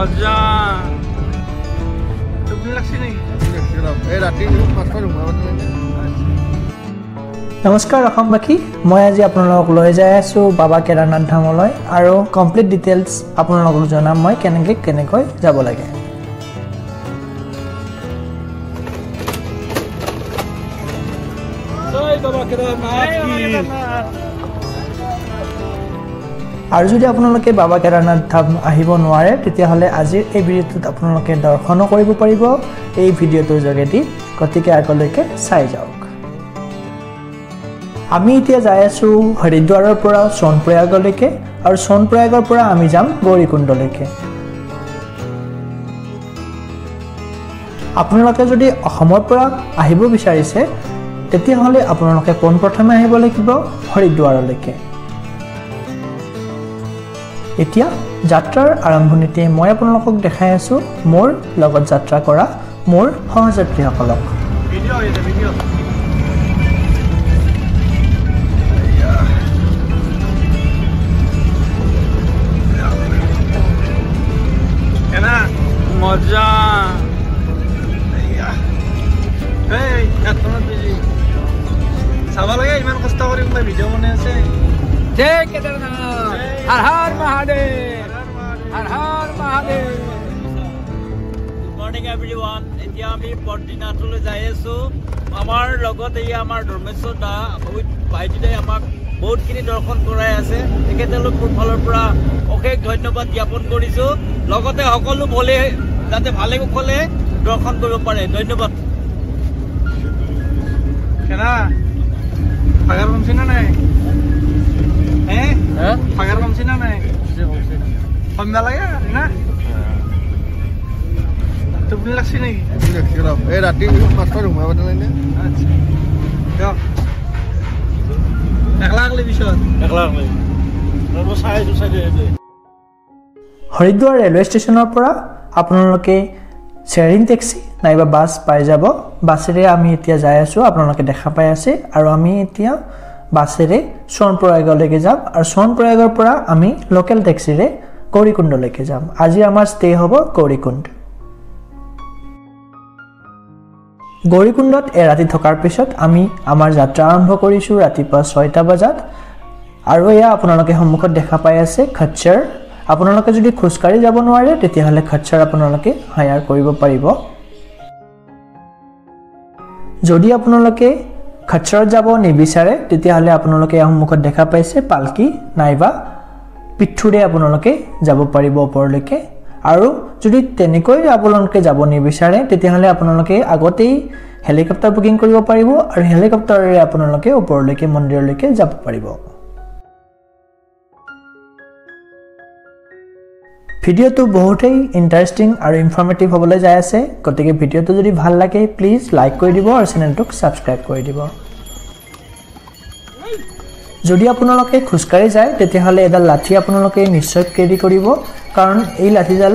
মজা তুমি লাগছি নেকি এই ৰাতি মাছ নমস্কাৰ অসমবাসী মই আজি আপোনালোকক লৈ যাই আছো বাবা কেদাৰনাথ ধামলৈ আৰু কমপ্লিট ডিটেইলছ আপোনালোকক জনাম মই কেনেকৈ যাব লাগে জয় বাবা কেদাৰনাথ আৰু যদি আপোনালোকে বাবা কেদাৰনাথ ধাম আহিব নোৱাৰে তেতিয়াহ'লে আজিৰ এই ভিডিঅ'টোত আপোনালোকে দৰ্শনো কৰিব পাৰিব এই ভিডিঅ'টোৰ যোগেদি গতিকে আগলৈকে চাই যাওক আমি এতিয়া যাই আছো হৰিদ্বাৰৰ পৰা সোণপ্ৰয়াগলৈকে আৰু সোণপ্ৰয়াগৰ পৰা আমি যাম গৌৰীকুণ্ডলৈকে আপোনালোকে যদি অসমৰ পৰা আহিব বিচাৰিছে তেতিয়াহ'লে আপোনালোকে পোনপ্ৰথমে আহিব লাগিব হৰিদ্বাৰলৈকে এতিয়া যাত্ৰাৰ আৰম্ভণিতে মই আপোনালোকক দেখাই আছো মোৰ লগত যাত্ৰা কৰা মোৰ সহযাত্ৰীসকলক ভিডিঅ মজা এই এখনত বিজি চাব লাগে ইমান কষ্ট কৰি মই ভিডিঅ' বনাই আছে জয় Kedarnath Har Har Mahadev Har Har Mahadev good morning everyone এতিয়া আমি বদ্ৰীনাথলৈ যাই আছো আমাৰ লগত এই আমাৰ ধৰ্মেশ্বৰ দা ভাইটিদাই আমাক বহুতখিনি দৰ্শন কৰাই আছে তেখেতলোকৰ ফালৰ পৰা অশেষ ধন্যবাদ জ্ঞাপন কৰিছো লগতে সকলো ভলে যাতে ভালে কুশলে দৰ্শন কৰিব পাৰে ধন্যবাদ কেনা ফাগাৰ কমছি না নাই ফাগাৰ কমছি না নাই কম নালাগে না টোপনি লাগছি নেকি এই ৰাতি মাছৰ সোমাব নালাগে আচ্ছা একলা একলা পিছত একলা হৰিদ্বাৰ ৰেলৱে ষ্টেচনৰ পৰা আপোনালোকে শ্বেয়াৰিং টেক্সি নাইবা বাছ পাই যাব বাছেৰে আমি এতিয়া যাই আছো আপোনালোকে দেখা পাই আছে আৰু আমি এতিয়া বাছেৰে সোণপ্ৰয়াগলৈকে যাম আৰু সোণপ্ৰয়াগৰ পৰা আমি লোকেল টেক্সিৰে গৌৰীকুণ্ডলৈকে যাম আজি আমাৰ ষ্টে হ'ব গৌৰীকুণ্ডত এৰাতি থকাৰ পিছত আমি আমাৰ যাত্ৰা আৰম্ভ কৰিছো ৰাতিপুৱা 6টা বজাত আৰু এয়া আপোনালোকে সন্মুখত দেখা পাই আছে খচ্চৰ আপোনালোকে যদি খুচকাৰি যাব নোৱাৰে তেতিয়াহ'লে খচ্চৰ আপোনালোকে হায়াৰ কৰিব পাৰিব যদি আপোনালোকে খচ্চৰত যাব নিবিচাৰে তেতিয়াহ'লে আপোনালোকে সন্মুখত দেখা পাইছে পালকি নাইবা পিঠুৰে আপোনালোকে যাব পাৰিব ওপৰলৈকে আৰু যদি তেনেকৈ আপোনালোকে যাব নিবিচাৰে তেতিয়াহ'লে আপোনালোকে আগতেই হেলিকপ্টাৰ বুকিং কৰিব পাৰিব আৰু হেলিকপ্টাৰেৰে আপোনালোকে ওপৰলৈকে মন্দিৰলৈকে যাব পাৰিব ভিডিঅ'টো বহুতেই ইণ্টাৰেষ্টিং আৰু ইনফৰ্মেটিভ হ'বলৈ যাই আছে গতিকে ভিডিঅ'টো যদি ভাল লাগে প্লিজ লাইক কৰি দিব আৰু চেনেলটোক ছাবস্ক্ৰাইব কৰি দিব যদি আপোনালোকে খুচকাৰি যায় তেতিয়াহ'লে এডাল লাঠি আপোনালোকে নিশ্চয় কেৰি কৰিব কাৰণ এই লাঠিডাল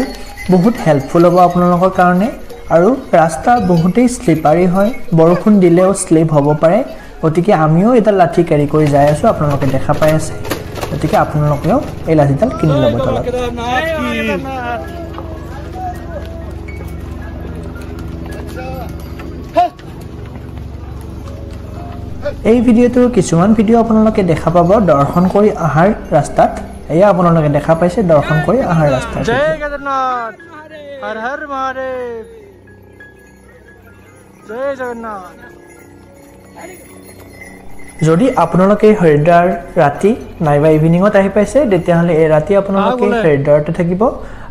বহুত হেল্পফুল হ'ব আপোনালোকৰ কাৰণে আৰু ৰাস্তা বহুতেই স্লিপাৰী হয় বৰষুণ দিলেও স্লিপ হ'ব পাৰে গতিকে আমিও এডাল লাঠি কেৰি কৰি যাই আছো আপোনালোকে দেখা পাই আছে গতিকে আপোনালোকেও এই লাঠিডাল কিনি ল'ব তলত এই ভিডিঅ'টোৰ কিছুমান ভিডিঅ' আপোনালোকে দেখা পাব দৰ্শন কৰি আহাৰ ৰাস্তাত এয়া আপোনালোকে দেখা পাইছে দৰ্শন কৰি আহাৰ ৰাস্তাত জয় কেদাৰনাথ হৰ হৰ মহাদেৱ জয় জগন্নাথ যদি আপোনালোকে হৰিদ্বাৰ ৰাতি নাইবা ইভিনিঙত আহি পাইছে তেতিয়াহ'লে এই ৰাতি আপোনালোকে হৰিদ্বাৰতে থাকিব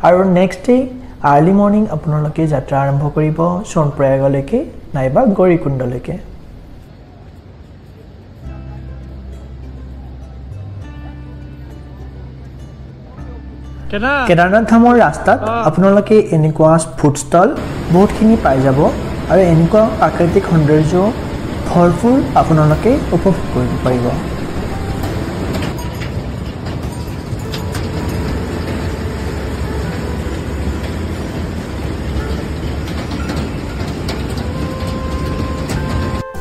আৰু নেক্সট ডে আৰ্লি মৰ্ণিং আপোনালোকে যাত্ৰা আৰম্ভ কৰিব সোণপ্ৰয়াগলৈকে নাইবা গৌৰীকুণ্ডলৈকে কেদাৰনাথ ধামৰ ৰাস্তাত আপোনালোকে এনেকুৱা ফুড ষ্টল বহুতখিনি পাই যাব আৰু এনেকুৱা প্ৰাকৃতিক সৌন্দৰ্য ভৰপূৰ আপোনালোকে উপভোগ কৰিব পাৰিব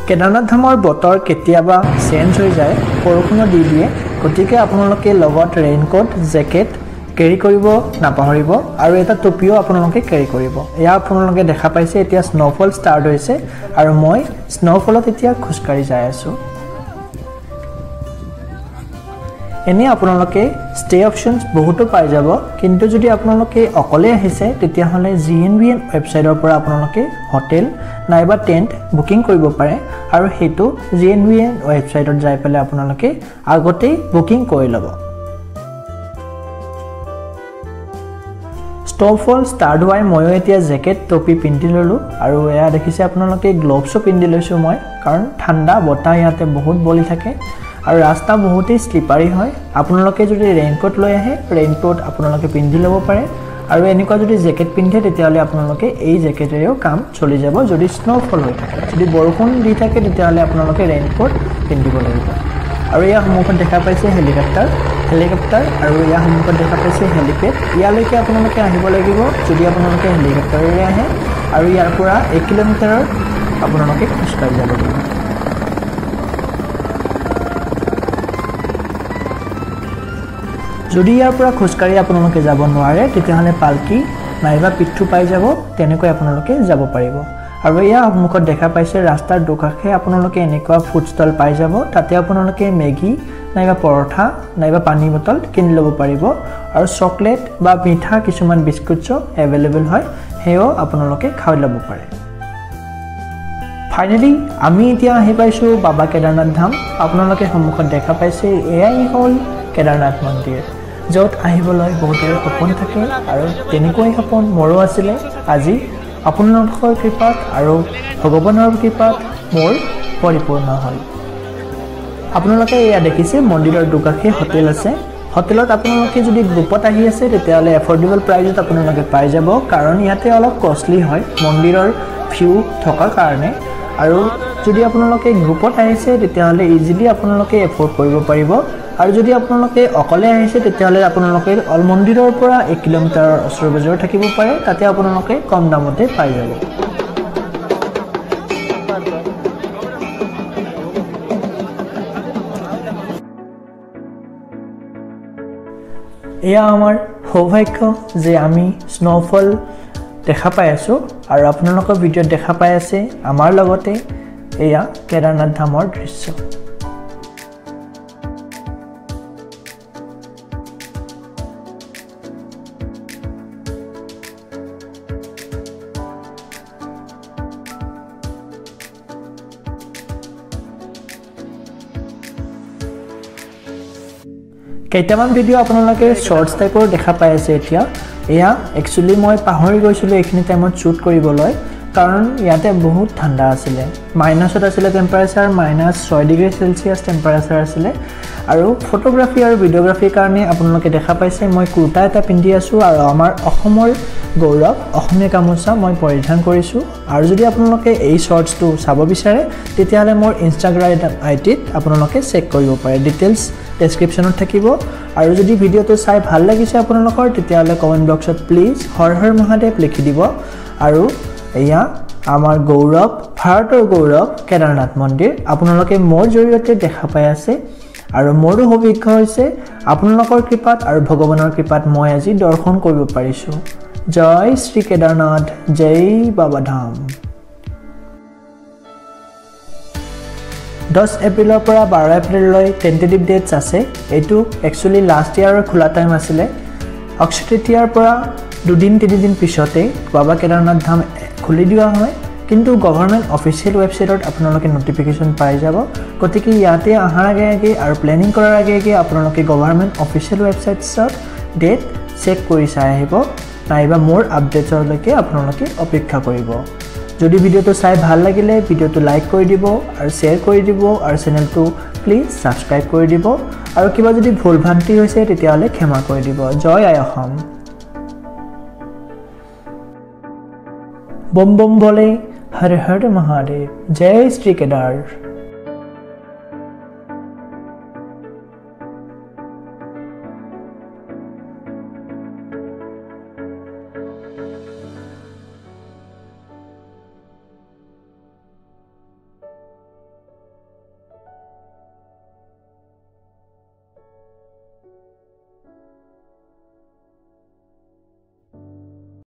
কেদাৰনাথ ধামৰ বতৰ কেতিয়াবা চেঞ্জ হৈ যায় বৰষুণ দি দিয়ে গতিকে আপোনালোকে লগত ৰেইনকোট জেকেট কেৰি কৰিব নাপাহৰিব আৰু এটা টুপিও আপোনালোকে কেৰি কৰিব এয়া আপোনালোকে দেখা পাইছে এতিয়া স্নোফল ষ্টাৰ্ট হৈছে আৰু মই স্নোফলত এতিয়া খোজকাঢ়ি যাই আছো এনে আপোনালোকে ষ্টে অপচনছ বহুতো পাই যাব কিন্তু যদি আপোনালোকে অকলে আহিছে তেতিয়া হলে GNVN ওয়েবসাইটৰ পৰা আপোনালোকে হোটেল নাইবা টেন্ট বুকিং কৰিব পাৰে আৰু হেতু GNVN ওয়েবসাইটত যাই পেলে আপোনালোকে আগতে বুকিং কৰি ল'ব স্নোফল ষ্টাৰ্ট হোৱাই মই এতিয়া জেকেট টপি পিন্ধি ললো আৰু এয়া দেখিছে আপোনালোকে গ্লোভছো পিন্ধি লৈছো মই কাৰণ ঠাণ্ডা বতাহ ইয়াতে বহুত বলি থাকে আৰু ৰাস্তা বহুতেই স্লিপাৰী হয় আপোনালোকে যদি ৰেইনকোট লৈ আহে ৰেইনকোট আপোনালোকে পিন্ধি ল'ব পাৰে আৰু এনেকুৱা যদি জেকেট পিন্ধে তেতিয়াহলে আপোনালোকে এই জেকেটেৰেও কাম চলি যাব যদি স্নোফল হৈ থাকে যদি বৰষুণ দি থাকে তেতিয়াহলে আপোনালোকে ৰেইনকোট পিন্ধিব লাগিব আৰু ইয়া সন্মুখত দেখা পাইছে হেলিকপ্টাৰ আৰু ইয়া সন্মুখত দেখা পাইছে হেলিপেড ইয়ালৈকে আপোনালোকে আহিব লাগিব যদি আপোনালোকে হেলিকপ্টাৰেৰে আহে আৰু ইয়াৰ পৰা 1 কিলোমিটাৰৰ আপোনালোকে খোজকাঢ়ি যাব লাগিব যদি ইয়াৰ পৰা খোজকাঢ়ি আপোনালোকে যাব নোৱাৰে তেতিয়াহলে পালকি নাইবা পিঠু পাই যাব তেনেকৈ আপোনালোকে যাব পাৰিব আৰু ইয়া সন্মুখত দেখা পাইছে ৰাস্তাৰ দুকাষে আপোনালোকে এনেকুৱা ফুড ষ্টল পাই যাব তাতে আপোনালোকে মেগী নাইবা পৰঠা নাইবা পানী বটল কিনি ল'ব পাৰিব আৰু চকলেট বা মিঠা কিছুমান বিস্কুটছো এভেইলেবল হয় হেও আপোনালোকে খাই ল'ব পাৰে ফাইনালি আমি এতিয়া আহি পাইছো বাবা কেদাৰনাথ ধাম আপোনালোকে সন্মুখত দেখা পাইছে এয়াই হ'ল কেদাৰনাথ মন্দিৰ য'ত আহিবলৈ বহুতৰ সপোন থাকে আৰু তেনেকৈ সপোন মোৰো আছিলে আজি আপোনালোকৰ কৃপাত আৰু ভগৱানৰ কৃপাত মোৰ পৰিপূৰ্ণ হ'ল আপোনালোকে এয়া দেখিছে মন্দিৰৰ দুকাষে হোটেল আছে হোটেলত আপোনালোকে যদি গ্ৰুপত আহি আছে তেতিয়াহলে এফৰ্ডেবল প্ৰাইজত আপোনালোকে পাই যাব কাৰণ ইয়াতে অলপ কষ্টলি হয় মন্দিৰৰ ভিউ থকাৰ কাৰণে আৰু যদি আপোনালোকে গ্ৰুপত আহিছে তেতিয়াহলে ইজিলি আপোনালোকে এফৰ্ড কৰিব পাৰিব আৰু যদি আপোনালোকে অকলে আহিছে তেতিয়াহলে আপোনালোকে অল মন্দিৰৰ পৰা 1 কিলোমিটাৰৰ ওচৰে-পাজৰে থাকিব পাৰে তাতে আপোনালোকে কম দামতে পাই যাব এয়া আমাৰ সৌভাগ্য যে আমি স্নোফল দেখা পাই আছো আৰু আপোনালোকৰ ভিডিঅ'ত দেখা পাই আছে আমাৰ লগতে এয়া কেদাৰনাথ ধামৰ দৃশ্য কেইটামান ভিডিও আপোনালোকে শৰ্টস টাইপৰ দেখা পাই আছে এতিয়া এয়া একচুয়ালি মই পাহৰি গৈছিলো এইখিনি টাইমত শুট কৰিবলৈ কাৰণ ইয়াতে বহুত ঠাণ্ডা আছিল মাইনাছত আছিল টেম্পাৰেচাৰ -6 ডিগ্ৰী সেলসিয়াছ টেম্পাৰেচাৰ আছিল আৰু ফটোগ্ৰাফি আৰু ভিডিওগ্ৰাফিৰ কাৰণে আপোনালোকে দেখা পাইছে মই কুৰ্তা এটা পিন্ধি আছো আৰু আমাৰ অসমৰ গৌৰৱ অসমীয়া গামোচা মই পৰিধান কৰিছো আৰু যদি আপোনালোকে এই শৰ্টসটো চাব বিচাৰে তেতিয়াহলে মোৰ ইনষ্টাগ্ৰাম আইডিত আপোনালোকে চেক কৰিব পাৰে ডিটেইলছ ডেসক্ৰিপচনত থাকিব আৰু যদি ভিডিওটো চাই ভাল লাগিছে আপোনালোকৰ তেতিয়াহলে কমেন্ট বক্সত প্লিজ হৰ হৰ মহাদেৱ লিখি দিব আৰু এয়া আমাৰ গৌৰৱ ভাৰতৰ গৌৰৱ কেদাৰনাথ মন্দিৰ আপোনালোকে মোৰ জৰিয়তে দেখা পাই আছে আৰু মোৰো সৌভাগ্য হৈছে আপোনালোকৰ কৃপাত আৰু ভগৱানৰ কৃপাত মই আজি দৰ্শন কৰিব পাৰিছো জয় শ্ৰী কেদাৰনাথ জয় বাবা ধাম 10 এপ্ৰিলৰ পৰা 12 এপ্ৰিললৈ টেন্টেটিভ ডেটস আছে এটো একচুয়ালি লাষ্ট ইয়াৰৰ খোলা টাইম আছিল অক্ষয় তৃতীয়াৰ পৰা 2-3 দিন পিছতে বাবা কেদাৰনাথ ধাম খুলি দিয়া হয় কিন্তু গভৰ্ণমেণ্ট অফিচিয়েল ওয়েবসাইটত আপোনালোকে নোটিফিকেশন পাই যাব গতিকে ইয়াতে আহাৰ আগে আৰু প্লেনিং কৰাৰ আগে আপোনালোকে গভৰ্ণমেণ্ট অফিচিয়েল ওয়েবসাইটছত ডেট চেক কৰি চাই আহিব নাইবা মোৰ আপডেটছলৈকে আপোনালোকে অপেক্ষা কৰিব যদি ভিডিওটো চাই ভাল লাগিলে ভিডিওটো লাইক কৰি দিব আৰু শেয়াৰ কৰি দিব আৰু চেনেলটো প্লিজ সাবস্ক্ৰাইব কৰি দিব আৰু কিবা যদি ভুল ভ্ৰান্তি হৈছে তেতিয়াহলে ক্ষমা কৰি দিব জয় আই অসম बम बम बोले हर हर महादेव जय श्री केदार।